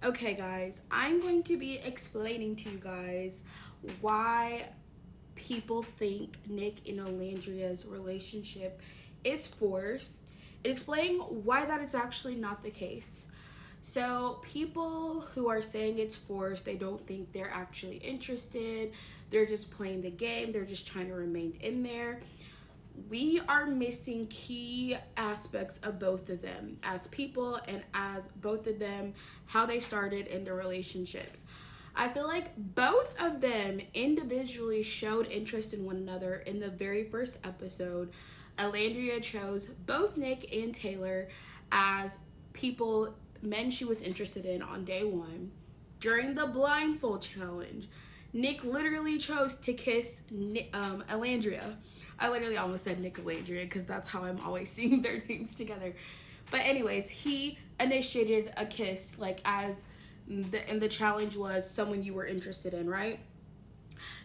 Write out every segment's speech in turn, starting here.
Okay, guys, I'm going to be explaining to you guys why people think Nick and Olandria's relationship is forced and explaining why that is actually not the case. So, people who are saying it's forced, they don't think they're actually interested. They're just playing the game. They're just trying to remain in there. We are missing key aspects of both of them as people and as both of them how they started in their relationships. I feel like both of them individually showed interest in one another in the very first episode. Alandria chose both Nick and Taylor as people, men she was interested in on day one. During the blindfold challenge, Nick literally chose to kiss Alandria. I literally almost said Nicolandria because that's how I'm always seeing their names together. But anyways, he initiated a kiss, like as and the challenge was someone you were interested in, right?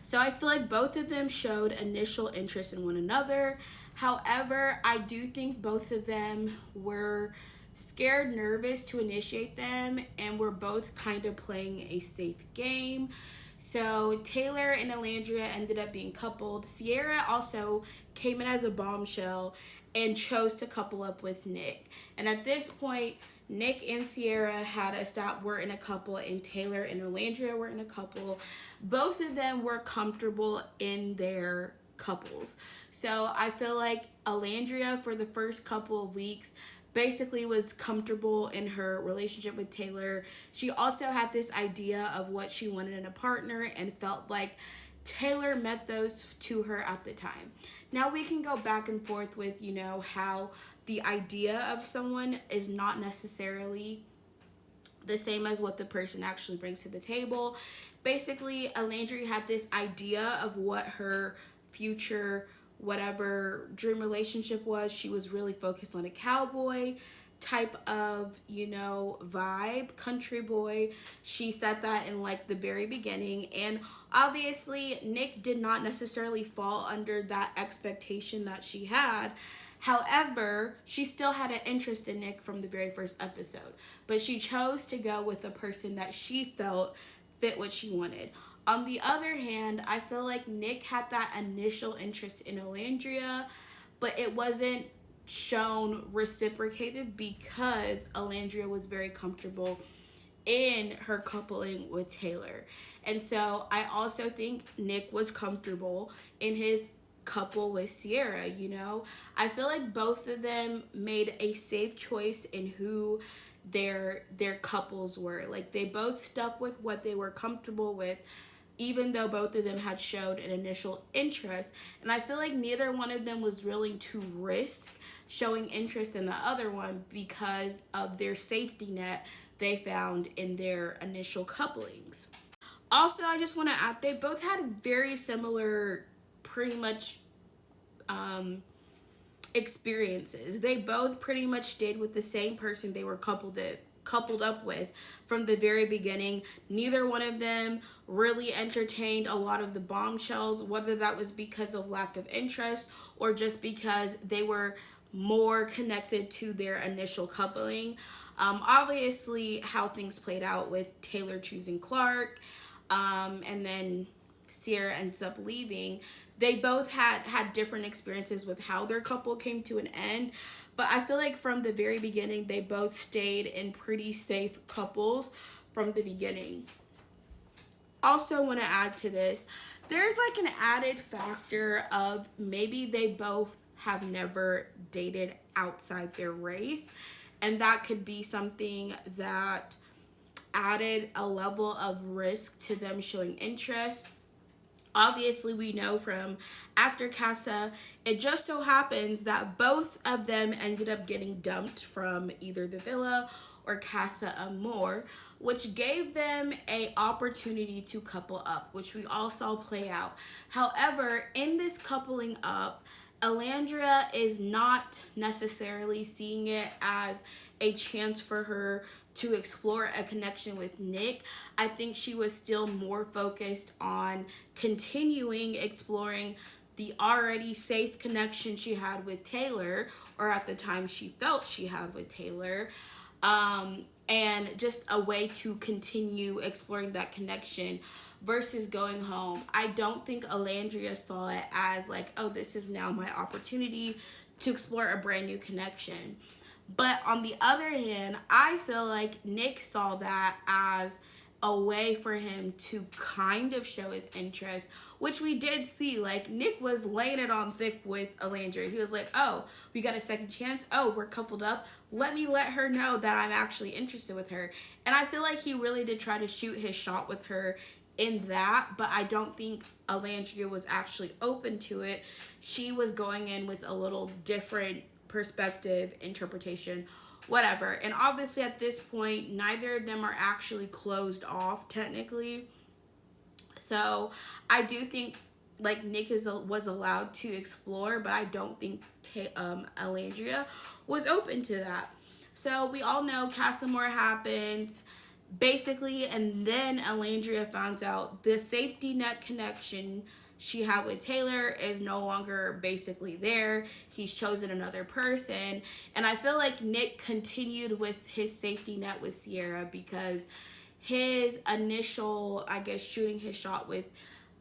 So I feel like both of them showed initial interest in one another. However, I do think both of them were scared, nervous to initiate them, and were both kind of playing a safe game. So Taylor and Alandria ended up being coupled. Sierra also came in as a bombshell and chose to couple up with Nick. And at this point, Nick and Sierra had a stop were in a couple, and Taylor and Alandria were in a couple. Both of them were comfortable in their couples. So I feel like Alandria for the first couple of weeks basically was comfortable in her relationship with Taylor. She also had this idea of what she wanted in a partner and felt like Taylor met those to her at the time. Now we can go back and forth with, how the idea of someone is not necessarily the same as what the person actually brings to the table. Basically, Alandry had this idea of what her future, whatever dream relationship was. She was really focused on a cowboy type of, vibe, country boy. She said that in like the very beginning. And obviously, Nick did not necessarily fall under that expectation that she had. However, she still had an interest in Nick from the very first episode, but she chose to go with the person that she felt fit what she wanted. On the other hand, I feel like Nick had that initial interest in Alandria, but it wasn't shown reciprocated because Alandria was very comfortable in her coupling with Taylor. And so I also think Nick was comfortable in his couple with Sierra. I feel like both of them made a safe choice in who their couples were. Like they both stuck with what they were comfortable with, even though both of them had showed an initial interest. And I feel like neither one of them was willing to risk showing interest in the other one because of their safety net they found in their initial couplings. Also, I just want to add they both had very similar, pretty much, experiences. They both pretty much stayed with the same person they were coupled up with from the very beginning. Neither one of them really entertained a lot of the bombshells, whether that was because of lack of interest or just because they were more connected to their initial coupling. Obviously, how things played out with Taylor choosing Clark, and then Sierra ends up leaving. They both had different experiences with how their couple came to an end, but I feel like from the very beginning they both stayed in pretty safe couples from the beginning. Also want to add to this, there's like an added factor of maybe they both have never dated outside their race, and that could be something that added a level of risk to them showing interest. Obviously, we know from after Casa, it just so happens that both of them ended up getting dumped from either the villa or Casa Amor, which gave them a opportunity to couple up, which we all saw play out. However, in this coupling up, Alandria is not necessarily seeing it as a chance for her to explore a connection with Nick. I think she was still more focused on continuing exploring the already safe connection she had with Taylor, or at the time she felt she had with Taylor. and just a way to continue exploring that connection versus going home. I don't think Alandria saw it as like, oh, this is now my opportunity to explore a brand new connection. But on the other hand, I feel like Nick saw that as a way for him to kind of show his interest, which we did see. Like, Nick was laying it on thick with Alandria. He was like, oh, we got a second chance. Oh, we're coupled up. Let me let her know that I'm actually interested with her. And I feel like he really did try to shoot his shot with her in that, but I don't think Alandria was actually open to it. She was going in with a little different perspective, interpretation, whatever. And obviously at this point, neither of them are actually closed off technically. So I do think like Nick was allowed to explore, but I don't think Alandria was open to that. So we all know Castlemore happens basically, and then Alandria finds out the safety net connection she had with Taylor is no longer basically there. He's chosen another person. And I feel like Nick continued with his safety net with Sierra because his initial, I guess, shooting his shot with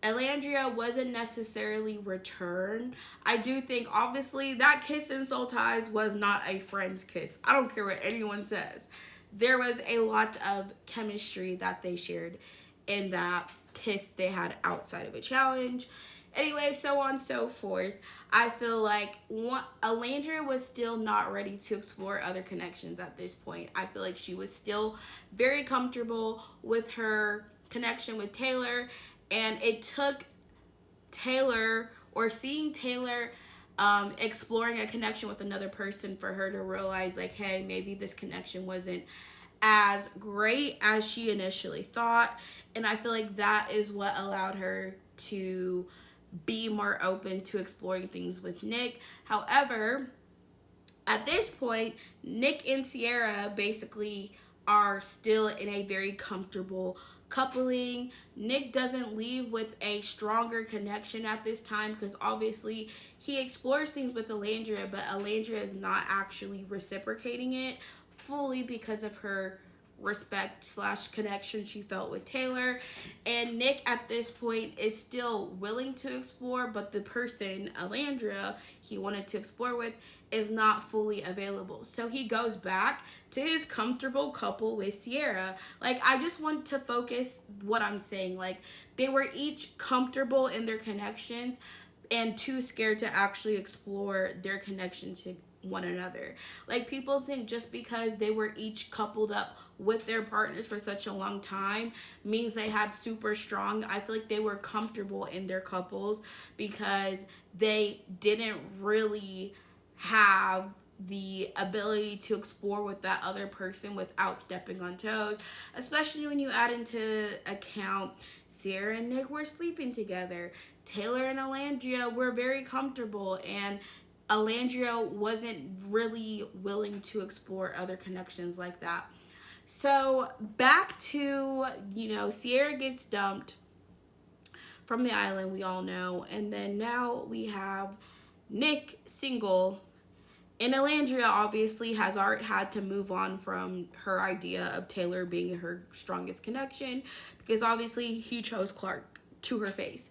Alandria wasn't necessarily returned. I do think, obviously, that kiss in Soul Ties was not a friend's kiss. I don't care what anyone says. There was a lot of chemistry that they shared in that kiss they had outside of a challenge. Anyway, so on and so forth. I feel like Alandria was still not ready to explore other connections at this point. I feel like she was still very comfortable with her connection with Taylor, and it took Taylor, or seeing Taylor exploring a connection with another person, for her to realize like, hey, maybe this connection wasn't as great as she initially thought. And I feel like that is what allowed her to be more open to exploring things with Nick. However, at this point, Nick and Sierra basically are still in a very comfortable coupling. Nick doesn't leave with a stronger connection at this time because obviously he explores things with Alandria, but Alandria is not actually reciprocating it fully because of her respect slash connection she felt with Taylor. And Nick at this point is still willing to explore, but the person, Alandria, he wanted to explore with is not fully available. So he goes back to his comfortable couple with Sierra. Like, I just want to focus what I'm saying. Like, they were each comfortable in their connections and too scared to actually explore their connection to one another. Like, people think just because they were each coupled up with their partners for such a long time means they had super strong. I feel like they were comfortable in their couples because they didn't really have the ability to explore with that other person without stepping on toes, especially when you add into account Sierra and Nick were sleeping together. Taylor and Alandria were very comfortable, and Alandria wasn't really willing to explore other connections like that. So back to, Sierra gets dumped from the island, we all know, and then now we have Nick single, and Alandria obviously has already had to move on from her idea of Taylor being her strongest connection because obviously he chose Clark to her face.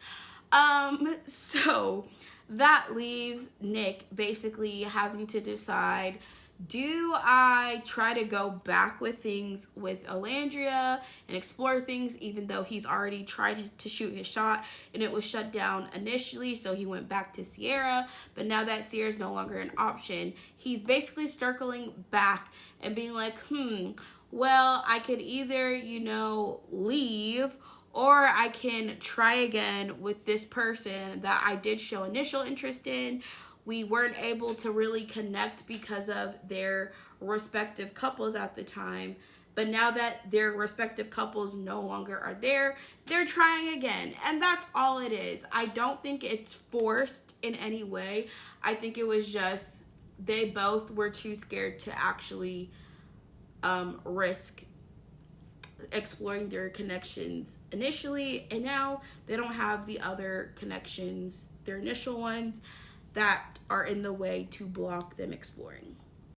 So that leaves Nick basically having to decide, do I try to go back with things with Alandria and explore things, even though he's already tried to shoot his shot and it was shut down initially, so he went back to Sierra. But now that Sierra's no longer an option, he's basically circling back and being like, well, I could either, leave, or I can try again with this person that I did show initial interest in. We weren't able to really connect because of their respective couples at the time. But now that their respective couples no longer are there, they're trying again. And that's all it is. I don't think it's forced in any way. I think it was just they both were too scared to actually risk exploring their connections initially, and now they don't have the other connections, their initial ones, that are in the way to block them exploring.